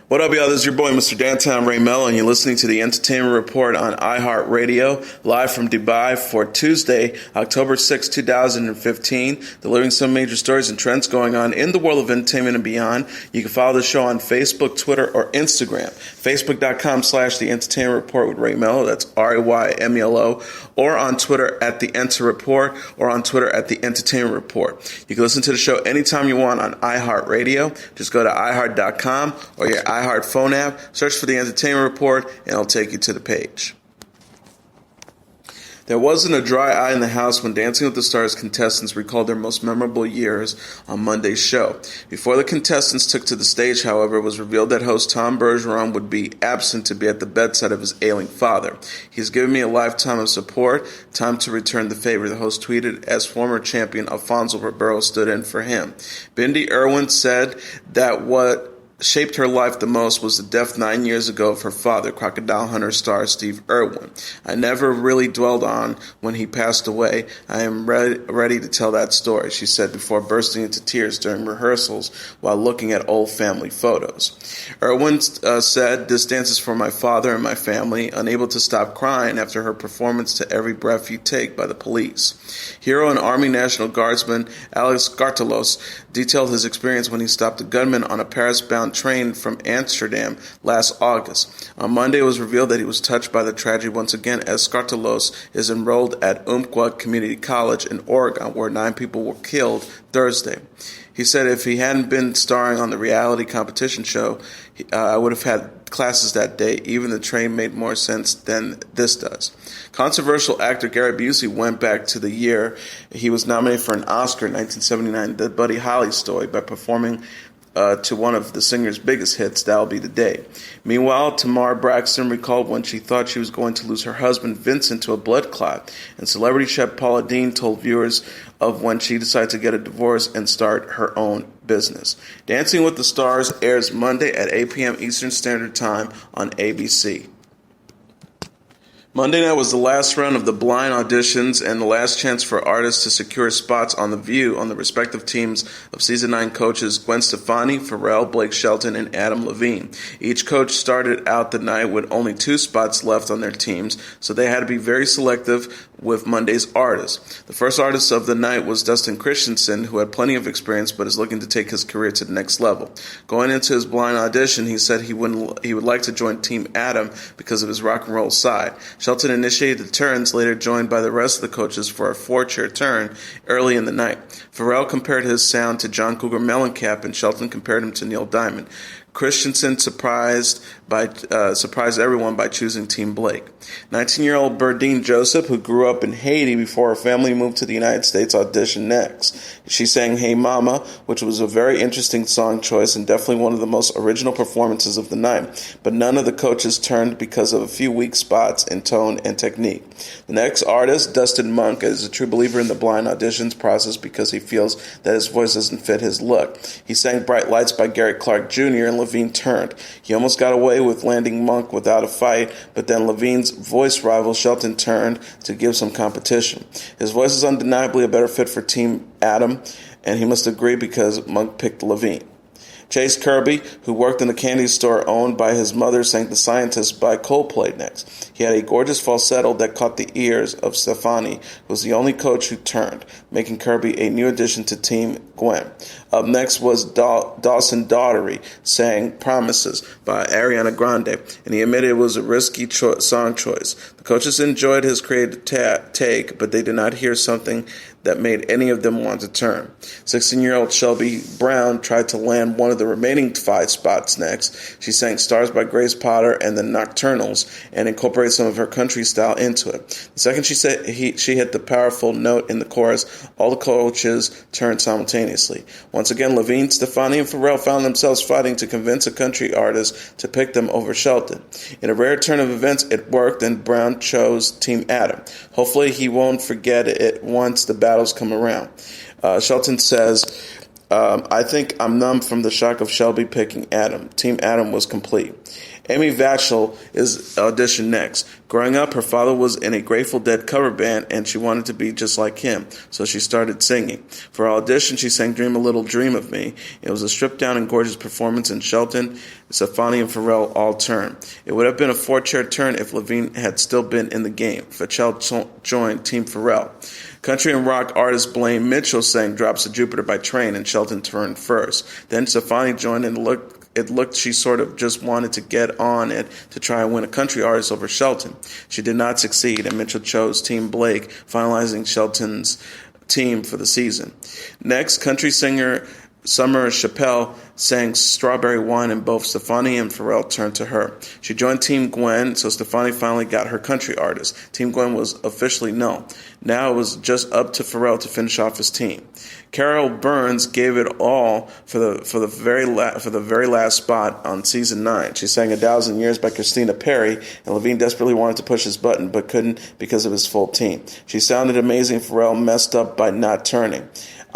What up, y'all? This is your boy, Mr. Dantown Ray Mello, and you're listening to the Entertainment Report on iHeartRadio, live from Dubai for Tuesday, October 6, 2015, delivering some major stories and trends going on in the world of entertainment and beyond. You can follow the show on Facebook, Twitter, or Instagram. Facebook.com/The Entertainment Report with Ray Mello, that's RAYMELO, or on Twitter at The Enter Report, or on Twitter at The Entertainment Report. You can listen to the show anytime you want on iHeartRadio. Just go to iHeart.com or your iHeart phone app, search for The Entertainment Report, and it'll take you to the page. There wasn't a dry eye in the house when Dancing with the Stars contestants recalled their most memorable years on Monday's show. Before the contestants took to the stage, however, it was revealed that host Tom Bergeron would be absent to be at the bedside of his ailing father. "He's given me a lifetime of support. Time to return the favor," the host tweeted as former champion Alfonso Ribeiro stood in for him. Bindi Irwin said that what shaped her life the most was the death 9 years ago of her father, Crocodile Hunter star Steve Irwin. "I never really dwelled on when he passed away. I am ready to tell that story," she said before bursting into tears during rehearsals while looking at old family photos. Irwin said, "This dance is for my father and my family," unable to stop crying after her performance to Every Breath You Take by the Police. Hero and Army National Guardsman Alex Gartelos detailed his experience when he stopped a gunman on a Paris-bound train from Amsterdam last August. On Monday, it was revealed that he was touched by the tragedy once again, as Skartelos is enrolled at Umpqua Community College in Oregon, where 9 people were killed Thursday. He said, "If he hadn't been starring on the reality competition show, I would have had classes that day. Even the train made more sense than this does." Controversial actor Gary Busey went back to the year he was nominated for an Oscar in 1979, the Buddy Holly story, by performing to one of the singer's biggest hits, "That'll Be the Day." Meanwhile, Tamar Braxton recalled when she thought she was going to lose her husband Vincent to a blood clot, and celebrity chef Paula Deen told viewers of when she decided to get a divorce and start her own business. Dancing with the Stars airs Monday at 8 p.m. Eastern Standard Time on ABC. Monday night was the last round of the blind auditions and the last chance for artists to secure spots on The View on the respective teams of Season 9 coaches Gwen Stefani, Pharrell, Blake Shelton, and Adam Levine. Each coach started out the night with only 2 spots left on their teams, so they had to be very selective with Monday's artists. The first artist of the night was Dustin Christensen, who had plenty of experience but is looking to take his career to the next level. Going into his blind audition, he said he would like to join Team Adam because of his rock and roll side. Shelton initiated the turns, later joined by the rest of the coaches for a 4-chair turn early in the night. Pharrell compared his sound to John Cougar Mellencamp, and Shelton compared him to Neil Diamond. Christensen surprised everyone by choosing Team Blake. 19-year-old Berdine Joseph, who grew up in Haiti before her family moved to the United States, auditioned next. She sang "Hey Mama," which was a very interesting song choice and definitely one of the most original performances of the night, but none of the coaches turned because of a few weak spots in tone and technique. The next artist, Dustin Monk, is a true believer in the blind auditions process because he feels that his voice doesn't fit his look. He sang "Bright Lights" by Gary Clark Jr. and Levine turned. He almost got away with landing Monk without a fight, but then Levine's voice rival Shelton turned to give some competition. His voice is undeniably a better fit for Team Adam, and he must agree because Monk picked Levine. Chase Kirby, who worked in the candy store owned by his mother, sang "The Scientist" by Coldplay next. He had a gorgeous falsetto that caught the ears of Stefani, who was the only coach who turned, making Kirby a new addition to Team Gwen. Up next was Dawson Daughtery, sang "Promises" by Ariana Grande, and he admitted it was a risky song choice. The coaches enjoyed his creative take, but they did not hear something that made any of them want to turn. 16-year-old Shelby Brown tried to land one of the remaining 5 spots next. She sang "Stars" by Grace Potter and the Nocturnals and incorporated some of her country style into it. The second she hit the powerful note in the chorus, all the coaches turned simultaneously. Once again, Levine, Stefani, and Pharrell found themselves fighting to convince a country artist to pick them over Shelton. In a rare turn of events, it worked, and Brown chose Team Adam. Hopefully, he won't forget it once the battles come around. Shelton says, "I think I'm numb from the shock of Shelby picking Adam. Team Adam was complete." Amy Vatchel is auditioned next. Growing up, her father was in a Grateful Dead cover band, and she wanted to be just like him, so she started singing. For her audition, she sang Dream a Little Dream of Me. It was a stripped-down and gorgeous performance, and Shelton, Stefani, and Pharrell all turned. It would have been a four-chair turn if Levine had still been in the game. Vatchel joined Team Pharrell. Country and rock artist Blaine Mitchell sang Drops of Jupiter by Train, and Shelton turned first. Then Stefani joined, and it looked she sort of just wanted to get on it to try and win a country artist over Shelton. She did not succeed, and Mitchell chose Team Blake, finalizing Shelton's team for the season. Next, country singer Summer Chappelle sang Strawberry Wine, and both Stefani and Pharrell turned to her. She joined Team Gwen, so Stefani finally got her country artist. Team Gwen was officially no. Now it was just up to Pharrell to finish off his team. Carol Burns gave it all for the very last spot on season 9. She sang 1,000 Years by Christina Perri, and Levine desperately wanted to push his button but couldn't because of his full team. She sounded amazing. Pharrell messed up by not turning.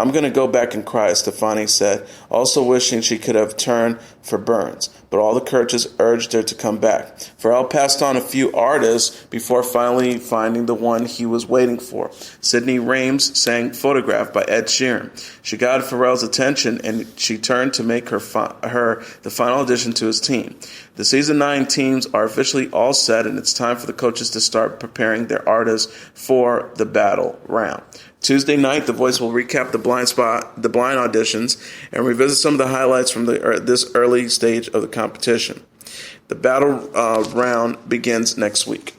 I'm going to go back and cry, Stefani said, also wishing she could have turned for Burns, but all the coaches urged her to come back. Pharrell passed on a few artists before finally finding the one he was waiting for. Sydney Rames sang Photograph by Ed Sheeran. She got Pharrell's attention, and she turned to make her the final addition to his team. The season 9 teams are officially all set, and it's time for the coaches to start preparing their artists for the battle round. Tuesday night, The Voice will recap the blind auditions and revisit some of the highlights from this early stage of the competition. The battle round begins next week.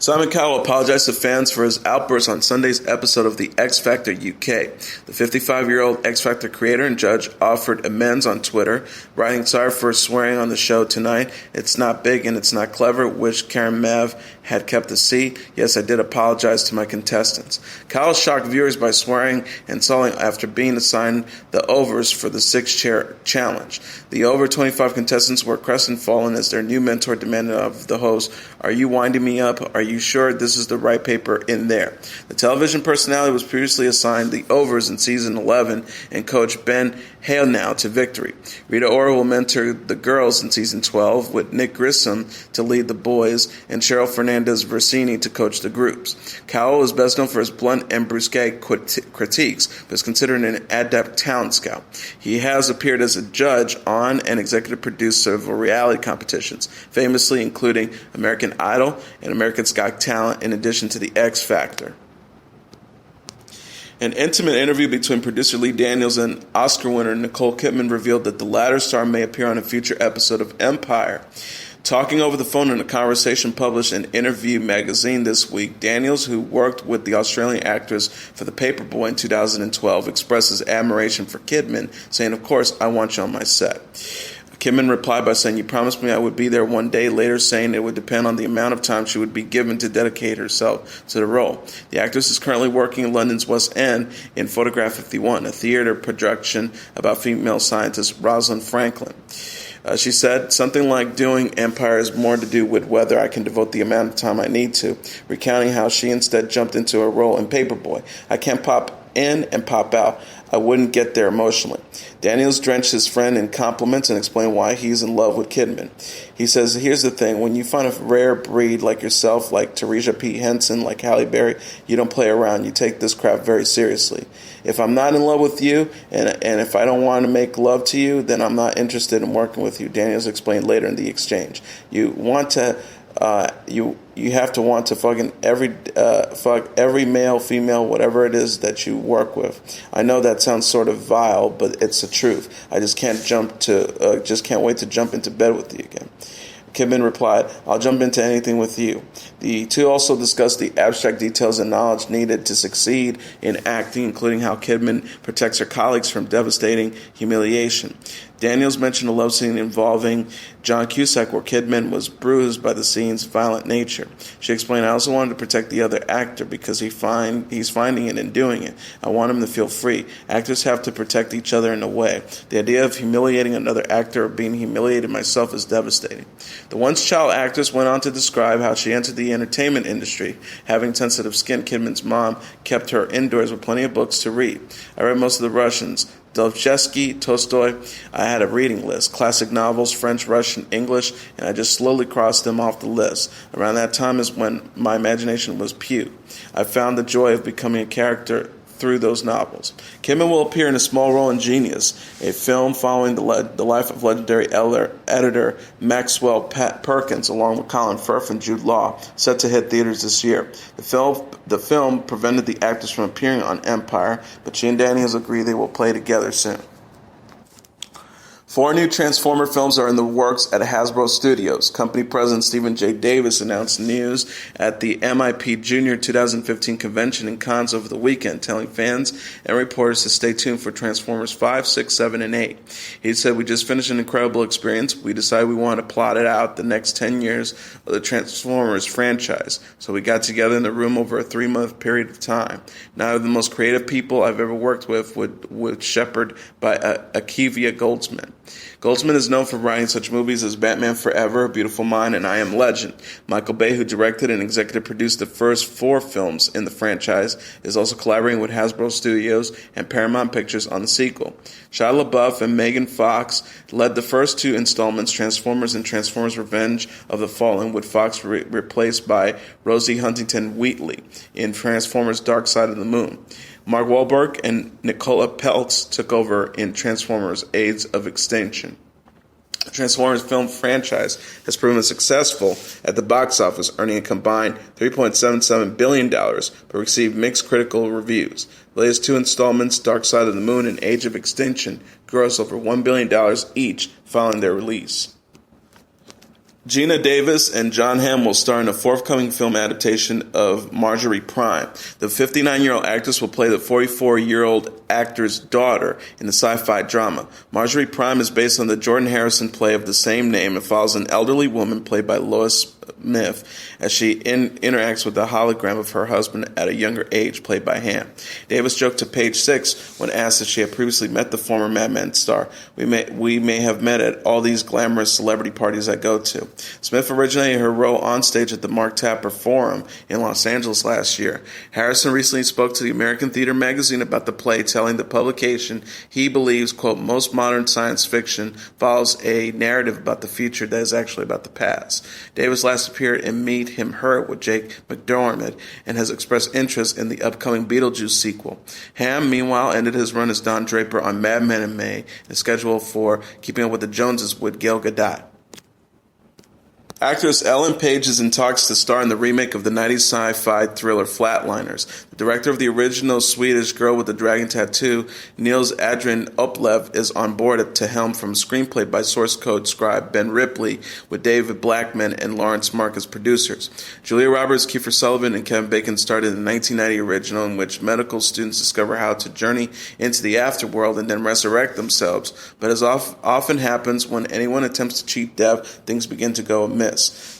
Simon Cowell apologized to fans for his outburst on Sunday's episode of The X Factor UK. The 55-year-old X Factor creator and judge offered amends on Twitter, writing, "Sorry for swearing on the show tonight. It's not big and it's not clever. Wish Karen Mav had kept the C. Yes, I did apologize to my contestants." Cowell shocked viewers by swearing and insulting after being assigned the overs for the 6-chair challenge. The over 25 contestants were crestfallen as their new mentor demanded of the host, "Are you winding me up? Are you sure this is the right paper in there?" The television personality was previously assigned the overs in season 11 and coached Ben Haynow to victory. Rita Ora will mentor the girls in season 12 with Nick Grissom to lead the boys and Cheryl Fernandez Versini to coach the groups. Cowell is best known for his blunt and brusque critiques, but is considered an adept talent scout. He has appeared as a judge on and executive producer of reality competitions, famously including American Idol and America's Got Talent, in addition to the X Factor. An intimate interview between producer Lee Daniels and Oscar winner Nicole Kidman revealed that the latter star may appear on a future episode of Empire. Talking over the phone in a conversation published in Interview magazine this week, Daniels, who worked with the Australian actress for The Paperboy in 2012, expressed his admiration for Kidman, saying, "Of course, I want you on my set." Kidman replied by saying, "You promised me I would be there one day," later saying it would depend on the amount of time she would be given to dedicate herself to the role. The actress is currently working in London's West End in Photograph 51, a theater production about female scientist Rosalind Franklin. She said, "Something like doing Empire is more to do with whether I can devote the amount of time I need to," recounting how she instead jumped into a role in Paperboy. "I can't pop in and pop out. I wouldn't get there emotionally." Daniels drenched his friend in compliments and explained why he's in love with Kidman. He says, "Here's the thing. When you find a rare breed like yourself, like Teresa P. Henson, like Halle Berry, you don't play around. You take this craft very seriously. If I'm not in love with you and if I don't want to make love to you, then I'm not interested in working with you," Daniels explained later in the exchange. You have to want to fuck every male, female, whatever it is that you work with. I know that sounds sort of vile, but it's the truth. I just can't wait to jump into bed with you again. Kidman replied, "I'll jump into anything with you." The two also discussed the abstract details and knowledge needed to succeed in acting, including how Kidman protects her colleagues from devastating humiliation. Daniels mentioned a love scene involving John Cusack where Kidman was bruised by the scene's violent nature. She explained, "I also wanted to protect the other actor because he's finding it and doing it. I want him to feel free. Actors have to protect each other in a way. The idea of humiliating another actor or being humiliated myself is devastating." The once-child actress went on to describe how she entered the entertainment industry. Having sensitive skin, Kidman's mom kept her indoors with plenty of books to read. "I read most of the Russians. Dostoevsky, Tolstoy. I had a reading list, classic novels, French, Russian, English, and I just slowly crossed them off the list. Around that time is when my imagination was pew. I found the joy of becoming a character through those novels. Kidman will appear in a small role in Genius, a film following the life of legendary editor Maxwell Perkins, along with Colin Firth and Jude Law, set to hit theaters this year. The film prevented the actors from appearing on Empire, but she and Daniels agree they will play together soon. 4 new Transformer films are in the works at Hasbro Studios. Company President Stephen J. Davis announced news at the MIP Junior 2015 convention in Cannes over the weekend, telling fans and reporters to stay tuned for Transformers 5, 6, 7, and 8. He said, "We just finished an incredible experience. We decided we wanted to plot it out the next 10 years of the Transformers franchise. So we got together in the room over a 3-month period of time. Now the most creative people I've ever worked with shepherded by Akivia Goldsman. Goldsman is known for writing such movies as Batman Forever, A Beautiful Mind, and I Am Legend. Michael Bay, who directed and executive produced the first 4 films in the franchise, is also collaborating with Hasbro Studios and Paramount Pictures on the sequel. Shia LaBeouf and Megan Fox led the first 2 installments, Transformers and Transformers Revenge of the Fallen, with Fox replaced by Rosie Huntington-Whiteley in Transformers Dark Side of the Moon. Mark Wahlberg and Nicola Peltz took over in Transformers Age of Extinction. The Transformers film franchise has proven successful at the box office, earning a combined $3.77 billion, but received mixed critical reviews. The latest 2 installments, Dark Side of the Moon and Age of Extinction, grossed over $1 billion each following their release. Gina Davis and John Hamm will star in a forthcoming film adaptation of Marjorie Prime. The 59-year-old actress will play the 44-year-old actor's daughter in the sci-fi drama. Marjorie Prime is based on the Jordan Harrison play of the same name and follows an elderly woman played by Lois Smith as she interacts with the hologram of her husband at a younger age, played by Hamm. Davis joked to Page Six when asked if she had previously met the former Mad Men star. We may have met at all these glamorous celebrity parties I go to. Smith originated her role on stage at the Mark Tapper Forum in Los Angeles last year. Harrison recently spoke to the American Theater magazine about the play, telling the publication he believes, quote, most modern science fiction follows a narrative about the future that is actually about the past. Davis last appeared in Meet Him Her with Jake McDermott and has expressed interest in the upcoming Beetlejuice sequel. Hamm, meanwhile, ended his run as Don Draper on Mad Men in May and is scheduled for Keeping Up with the Joneses with Gail Gadot. Actress Ellen Page is in talks to star in the remake of the 90s sci-fi thriller Flatliners. The director of the original Swedish Girl with the Dragon Tattoo, Niels Adrian Oplev, is on board to helm from a screenplay by source code scribe Ben Ripley, with David Blackman and Lawrence Mark as producers. Julia Roberts, Kiefer Sutherland, and Kevin Bacon starred in the 1990 original, in which medical students discover how to journey into the afterworld and then resurrect themselves. But as often happens when anyone attempts to cheat death, things begin to go amiss.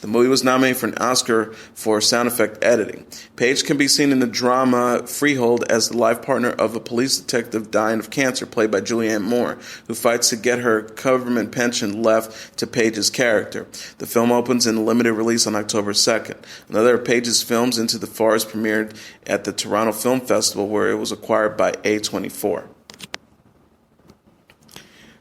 The movie was nominated for an Oscar for sound effect editing. Page can be seen in the drama Freehold as the life partner of a police detective dying of cancer, played by Julianne Moore, who fights to get her government pension left to Page's character. The film opens in a limited release on October 2nd. Another of Page's films, Into the Forest, premiered at the Toronto Film Festival, where it was acquired by A24.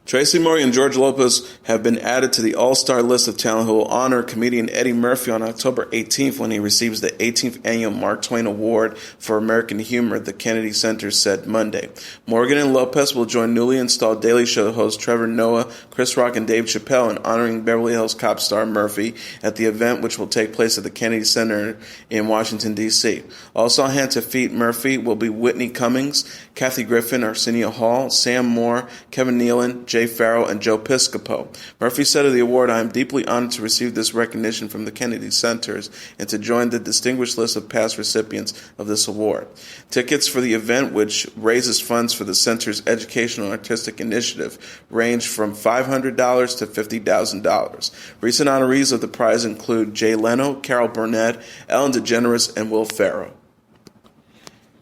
Tracy Morgan and George Lopez have been added to the all-star list of talent who will honor comedian Eddie Murphy on October 18th when he receives the 18th Annual Mark Twain Award for American Humor, the Kennedy Center said Monday. Morgan and Lopez will join newly installed Daily Show hosts Trevor Noah, Chris Rock, and Dave Chappelle in honoring Beverly Hills Cop star Murphy at the event, which will take place at the Kennedy Center in Washington, D.C. Also on hand to feat Murphy will be Whitney Cummings, Kathy Griffin, Arsenio Hall, Sam Moore, Kevin Nealon, Jay Farrell, and Joe Piscopo. Murphy said of the award, I am deeply honored to receive this recognition from the Kennedy Centers and to join the distinguished list of past recipients of this award. Tickets for the event, which raises funds for the Center's educational and artistic initiative, range from $500 to $50,000. Recent honorees of the prize include Jay Leno, Carol Burnett, Ellen DeGeneres, and Will Ferrell.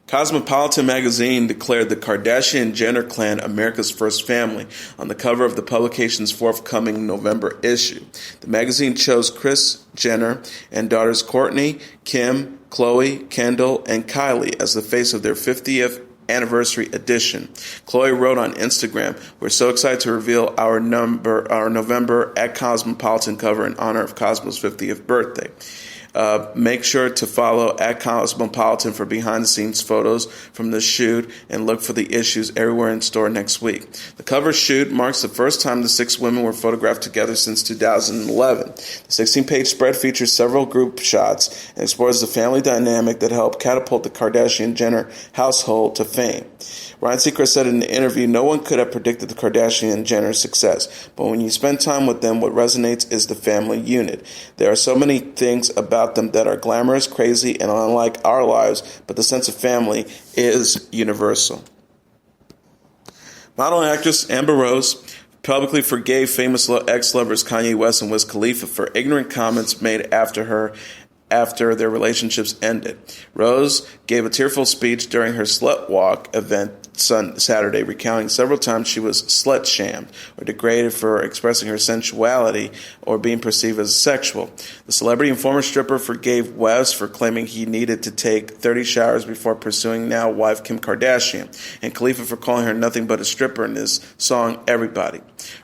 Cosmopolitan magazine declared the Kardashian-Jenner clan America's first family on the cover of the publication's forthcoming November issue. The magazine chose Kris Jenner and daughters Kourtney, Kim, Khloe, Kendall, and Kylie as the face of their 50th anniversary edition. Chloe wrote on Instagram, "We're so excited to reveal our November at Cosmopolitan cover in honor of Cosmo's 50th birthday. Make sure to follow at Cosmopolitan for behind-the-scenes photos from the shoot and look for the issues everywhere in store next week." The cover shoot marks the first time the 6 women were photographed together since 2011. The 16-page spread features several group shots and explores the family dynamic that helped catapult the Kardashian-Jenner household to fame. Ryan Seacrest said in an interview, "No one could have predicted the Kardashian-Jenner success, but when you spend time with them, what resonates is the family unit. There are so many things about them that are glamorous, crazy, and unlike our lives, but the sense of family is universal." Model and actress Amber Rose publicly forgave famous ex-lovers Kanye West and Wiz Khalifa for ignorant comments made after their relationships ended. Rose gave a tearful speech during her Slut Walk event Saturday, recounting several times she was slut-shamed or degraded for expressing her sensuality or being perceived as sexual. The celebrity and former stripper forgave West for claiming he needed to take 30 showers before pursuing now wife Kim Kardashian, and Khalifa for calling her nothing but a stripper in his song Everybody.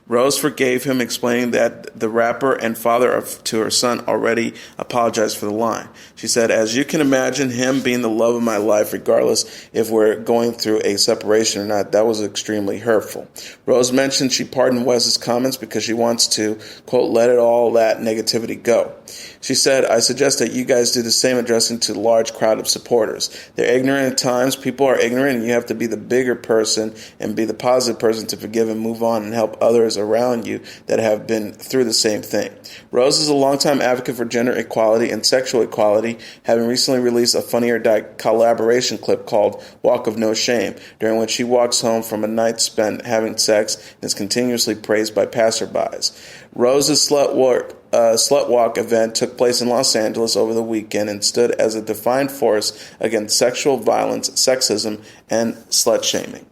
Rose forgave him, explaining that the rapper and father to her son already apologized for the line. She said, "As you can imagine, him being the love of my life, regardless if we're going through a separation or not, that was extremely hurtful." Rose mentioned she pardoned West's comments because she wants to, quote, "let it all that negativity go." She said, "I suggest that you guys do the same, addressing to a large crowd of supporters. They're ignorant at times. People are ignorant, and you have to be the bigger person and be the positive person to forgive and move on and help others around you that have been through the same thing." Rose is a longtime advocate for gender equality and sexual equality, having recently released a Funny or Die collaboration clip called Walk of No Shame, during which she walks home from a night spent having sex and is continuously praised by passerbys. Rose's Slut Walk event took place in Los Angeles over the weekend and stood as a defiant force against sexual violence, sexism, and slut-shaming.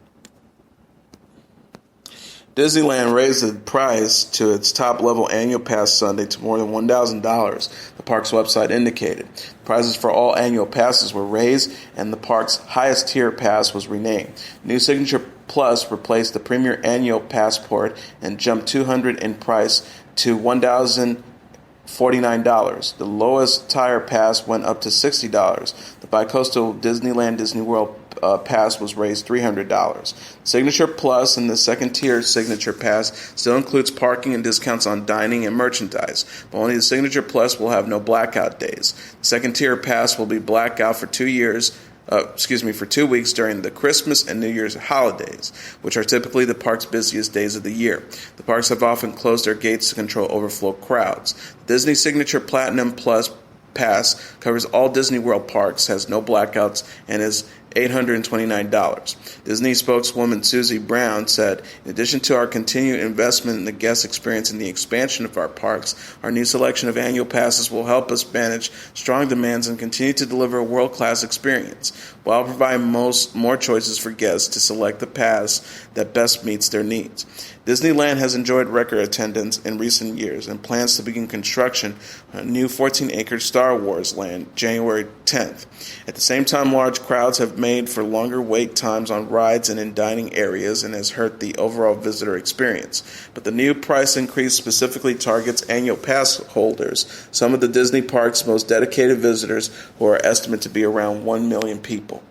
Disneyland raised the price to its top-level annual pass Sunday to more than $1,000, the park's website indicated. The prices for all annual passes were raised, and the park's highest-tier pass was renamed. New Signature Plus replaced the Premier Annual Passport and jumped $200 in price to $1,049. The lowest tier pass went up to $60. The bicoastal Disneyland Disney World pass was raised $300. Signature Plus and the second-tier Signature Pass still includes parking and discounts on dining and merchandise, but only the Signature Plus will have no blackout days. The second-tier Pass will be blackout for 2 weeks during the Christmas and New Year's holidays, which are typically the park's busiest days of the year. The parks have often closed their gates to control overflow crowds. The Disney Signature Platinum Plus Pass covers all Disney World parks, has no blackouts, and is $829. Disney spokeswoman Susie Brown said, "In addition to our continued investment in the guest experience and the expansion of our parks, our new selection of annual passes will help us manage strong demands and continue to deliver a world-class experience, while providing more choices for guests to select the pass that best meets their needs." Disneyland has enjoyed record attendance in recent years and plans to begin construction on a new 14-acre Star Wars land January 10th. At the same time, large crowds have made for longer wait times on rides and in dining areas and has hurt the overall visitor experience. But the new price increase specifically targets annual pass holders, some of the Disney park's most dedicated visitors, who are estimated to be around 1 million people.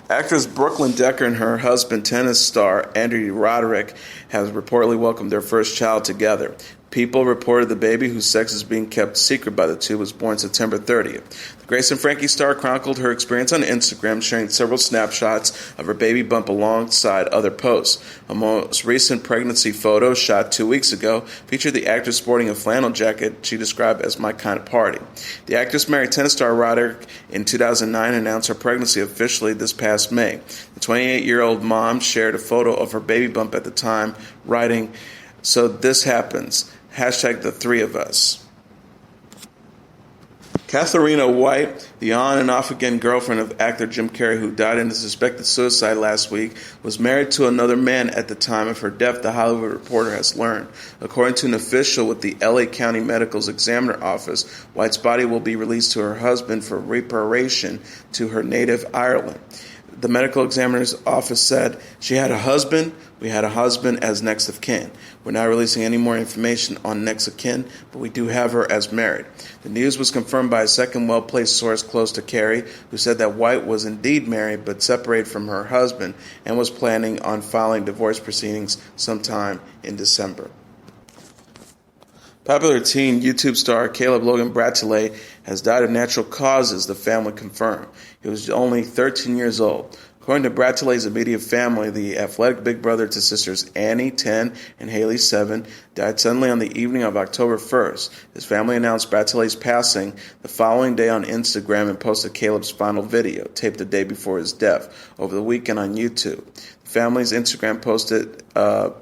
Actress Brooklyn Decker and her husband, tennis star Andrew Roderick, have reportedly welcomed their first child together. People reported the baby, whose sex is being kept secret by the two, was born September 30th. The Grace and Frankie star chronicled her experience on Instagram, sharing several snapshots of her baby bump alongside other posts. A most recent pregnancy photo, shot 2 weeks ago, featured the actress sporting a flannel jacket she described as "my kind of party." The actress married tennis star Roderick in 2009 and announced her pregnancy officially this past May. The 28-year-old mom shared a photo of her baby bump at the time, writing, "So this happens. Hashtag the three of us." Katharina White, the on and off again girlfriend of actor Jim Carrey, who died in a suspected suicide last week, was married to another man at the time of her death, The Hollywood Reporter has learned. According to an official with the LA County Medical Examiner Office, White's body will be released to her husband for repatriation to her native Ireland. The medical examiner's office said she had a husband. We had a husband as next of kin. We're not releasing any more information on next of kin, but we do have her as married. The news was confirmed by a second well-placed source close to Carrie, who said that White was indeed married but separated from her husband and was planning on filing divorce proceedings sometime in December. Popular teen YouTube star Caleb Logan Bratolet has died of natural causes, the family confirmed. He was only 13 years old. According to Bratolet's immediate family, the athletic big brother to sisters Annie, 10, and Haley, 7, died suddenly on the evening of October 1st. His family announced Bratolet's passing the following day on Instagram and posted Caleb's final video, taped the day before his death, over the weekend on YouTube. The family's Instagram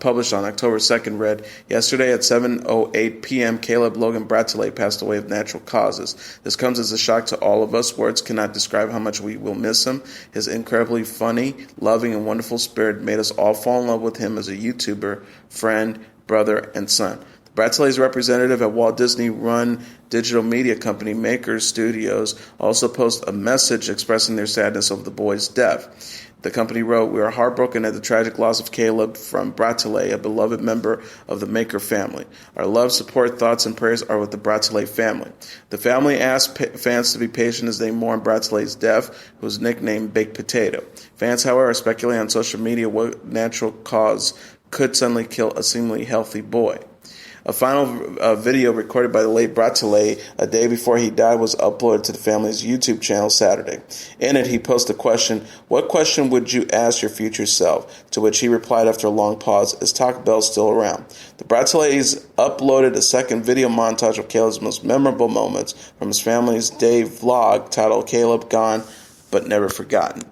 published on October 2nd, read, "Yesterday at 7:08 p.m., Caleb Logan Bratolet passed away of natural causes. This comes as a shock to all of us. Words cannot describe how much we will miss him. His incredibly funny, loving, and wonderful spirit made us all fall in love with him as a YouTuber, friend, brother, and son." Bratolet's representative at Walt Disney-run digital media company Maker Studios also posted a message expressing their sadness over the boy's death. The company wrote, "We are heartbroken at the tragic loss of Caleb from Bratolet, a beloved member of the Maker family. Our love, support, thoughts, and prayers are with the Bratolet family." The family asked fans to be patient as they mourn Bratolet's death, who was nicknamed Baked Potato. Fans, however, are speculating on social media what natural cause could suddenly kill a seemingly healthy boy. A final video recorded by the late Bratolet a day before he died was uploaded to the family's YouTube channel Saturday. In it, he posted the question, "What question would you ask your future self?" To which he replied after a long pause, "Is Taco Bell still around?" The Bratolets uploaded a second video montage of Caleb's most memorable moments from his family's day vlog titled Caleb Gone But Never Forgotten.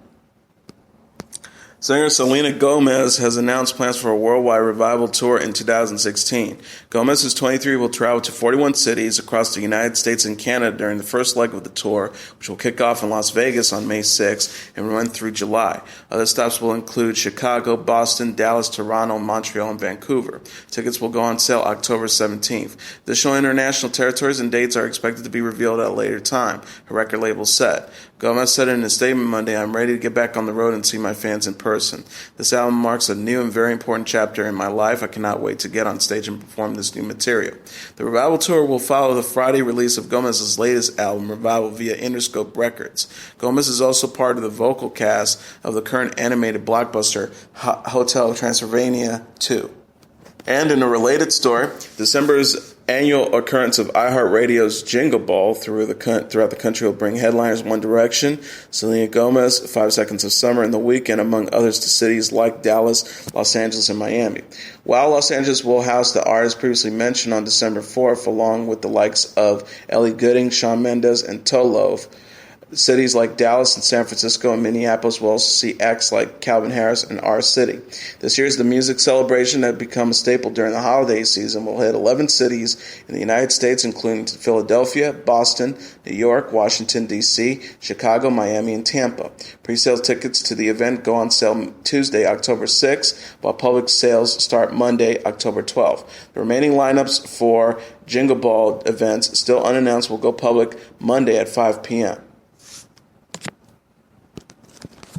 Singer Selena Gomez has announced plans for a worldwide revival tour in 2016. Gomez, who's 23, will travel to 41 cities across the United States and Canada during the first leg of the tour, which will kick off in Las Vegas on May 6th and run through July. Other stops will include Chicago, Boston, Dallas, Toronto, Montreal, and Vancouver. Tickets will go on sale October 17th. Additional international territories and dates are expected to be revealed at a later time, her record label said. Gomez said in a statement Monday, "I'm ready to get back on the road and see my fans in person. This album marks a new and very important chapter in my life. I cannot wait to get on stage and perform this new material." The revival tour will follow the Friday release of Gomez's latest album, Revival, via Interscope Records. Gomez is also part of the vocal cast of the current animated blockbuster Hotel Transylvania 2. And in a related story, December's annual occurrence of iHeartRadio's Jingle Ball throughout the country will bring headliners One Direction, Selena Gomez, 5 Seconds of Summer, and The Weeknd, among others, to cities like Dallas, Los Angeles, and Miami. While Los Angeles will house the artists previously mentioned on December 4th, along with the likes of Ellie Goulding, Shawn Mendes, and Tolof, cities like Dallas and San Francisco and Minneapolis will also see acts like Calvin Harris and Our City. This year's The Music Celebration that become a staple during the holiday season will hit 11 cities in the United States, including Philadelphia, Boston, New York, Washington, D.C., Chicago, Miami, and Tampa. Pre-sale tickets to the event go on sale Tuesday, October 6th, while public sales start Monday, October 12th. The remaining lineups for Jingle Ball events, still unannounced, will go public Monday at 5 p.m.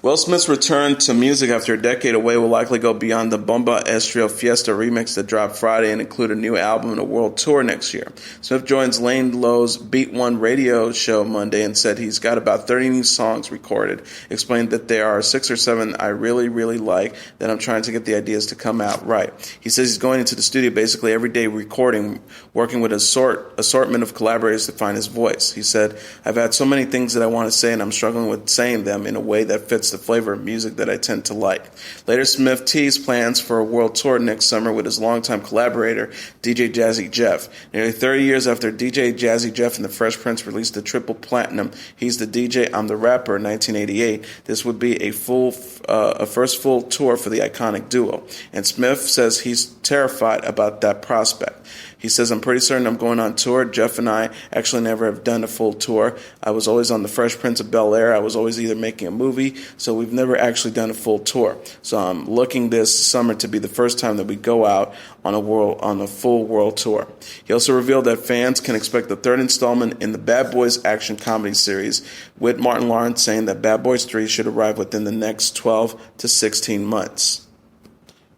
Will Smith's return to music after a decade away will likely go beyond the Bomba Estéreo Fiesta remix that dropped Friday and include a new album and a world tour next year. Smith joins Lane Lowe's Beat One radio show Monday and said he's got about 30 new songs recorded, explained that there are 6 or 7 I really, really like that I'm trying to get the ideas to come out right. He says he's going into the studio basically every day recording, working with an assortment of collaborators to find his voice. He said, "I've had so many things that I want to say and I'm struggling with saying them in a way that fits the flavor of music that I tend to like." Later, Smith teased plans for a world tour next summer with his longtime collaborator, DJ Jazzy Jeff. Nearly 30 years after DJ Jazzy Jeff and the Fresh Prince released the triple platinum He's the DJ, I'm the Rapper in 1988, this would be a first full tour for the iconic duo. And Smith says he's terrified about that prospect. He says, I'm pretty certain I'm going on tour. Jeff and I actually never have done a full tour. I was always on The Fresh Prince of Bel-Air. I was always either making a movie, so we've never actually done a full tour. So I'm looking this summer to be the first time that we go out on a full world tour. He also revealed that fans can expect the third installment in the Bad Boys action comedy series, with Martin Lawrence saying that Bad Boys 3 should arrive within the next 12 to 16 months.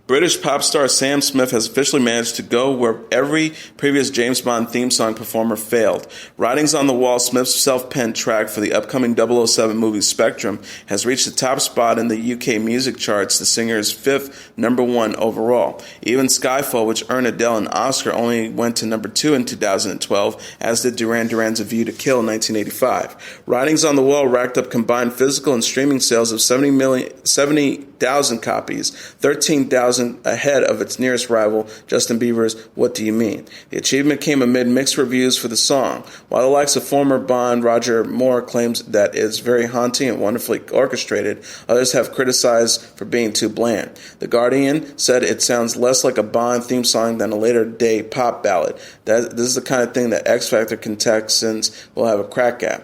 British pop star Sam Smith has officially managed to go where every previous James Bond theme song performer failed. Writings on the Wall, Smith's self-penned track for the upcoming 007 movie Spectrum, has reached the top spot in the UK music charts, the singer's fifth #1 overall. Even Skyfall, which earned Adele an Oscar, only went to #2 in 2012, as did Duran Duran's A View to Kill in 1985. Writings on the Wall racked up combined physical and streaming sales of 70,000 copies, 13,000 ahead of its nearest rival, Justin Bieber's What Do You Mean? The achievement came amid mixed reviews for the song. While the likes of former Bond Roger Moore claims that it's very haunting and wonderfully orchestrated, others have criticized for being too bland. The Guardian said it sounds less like a Bond theme song than a later-day pop ballad. This is the kind of thing that X Factor contestants will have a crack at.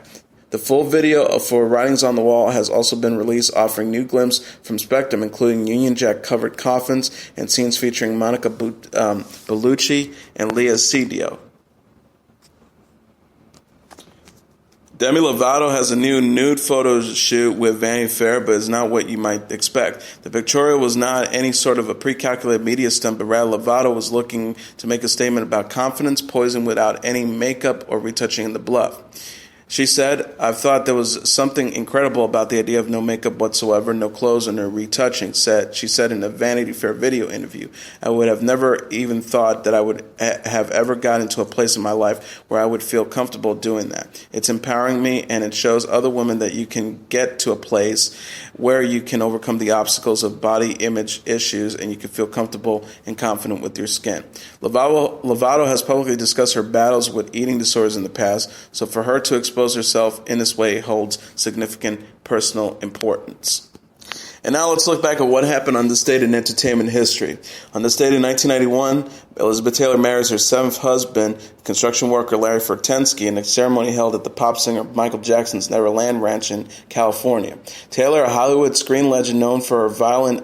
The full video for Writings on the Wall has also been released, offering new glimpses from Spectrum, including Union Jack-covered coffins and scenes featuring Monica Bellucci and Lea Seydoux. Demi Lovato has a new nude photo shoot with Vanity Fair, but it's not what you might expect. The pictorial was not any sort of a pre-calculated media stunt, but rather Lovato was looking to make a statement about confidence, posing without any makeup or retouching in the bluff. She said, I've thought there was something incredible about the idea of no makeup whatsoever, no clothes, and no retouching, she said in a Vanity Fair video interview. I would have never even thought that I would have ever gotten into a place in my life where I would feel comfortable doing that. It's empowering me, and it shows other women that you can get to a place where you can overcome the obstacles of body image issues and you can feel comfortable and confident with your skin. Lovato has publicly discussed her battles with eating disorders in the past, so for her to expose herself in this way holds significant personal importance. And now let's look back at what happened on this date in entertainment history. On this date in 1991, Elizabeth Taylor marries her seventh husband, construction worker Larry Fortensky, in a ceremony held at the pop singer Michael Jackson's Neverland Ranch in California. Taylor, a Hollywood screen legend known for her violet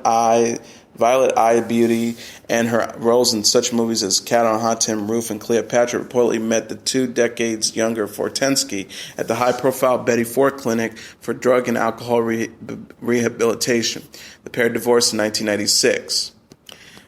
eye beauty and her roles in such movies as Cat on a Hot Tin Roof and Cleopatra, reportedly met the 2 decades younger Fortensky at the high-profile Betty Ford Clinic for drug and alcohol rehabilitation. The pair divorced in 1996.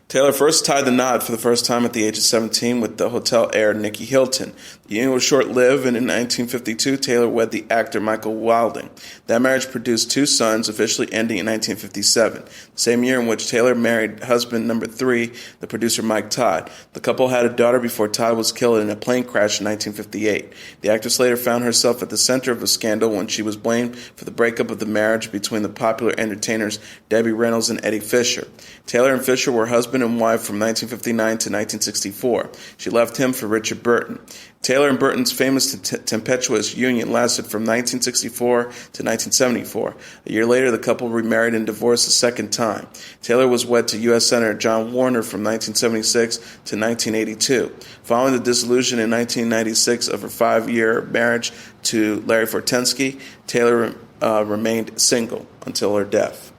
Taylor first tied the knot for the first time at the age of 17 with the hotel heir Nicky Hilton. The union was short-lived, and in 1952, Taylor wed the actor Michael Wilding. That marriage produced 2 sons, officially ending in 1957, the same year in which Taylor married husband number 3, the producer Mike Todd. The couple had a daughter before Todd was killed in a plane crash in 1958. The actress later found herself at the center of a scandal when she was blamed for the breakup of the marriage between the popular entertainers Debbie Reynolds and Eddie Fisher. Taylor and Fisher were husband and wife from 1959 to 1964. She left him for Richard Burton. Taylor and Burton's famous tempestuous union lasted from 1964 to 1974. A year later, the couple remarried and divorced a second time. Taylor was wed to U.S. Senator John Warner from 1976 to 1982. Following the dissolution in 1996 of her 5-year marriage to Larry Fortensky, Taylor remained single until her death.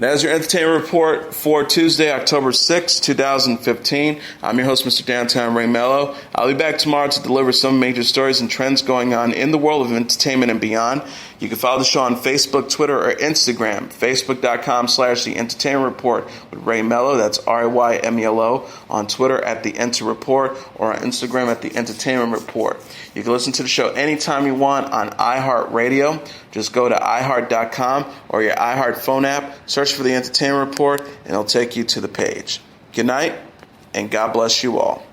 That is your entertainment report for Tuesday, October 6, 2015. I'm your host, Mr. Downtown Ray Mello. I'll be back tomorrow to deliver some major stories and trends going on in the world of entertainment and beyond. You can follow the show on Facebook, Twitter, or Instagram. Facebook.com/The Entertainment Report with Ray Mello. That's RayMelo. On Twitter at The Enter Report, or on Instagram at The Entertainment Report. You can listen to the show anytime you want on iHeartRadio. Just go to iHeart.com or your iHeart phone app, search for The Entertainment Report, and it'll take you to the page. Good night, and God bless you all.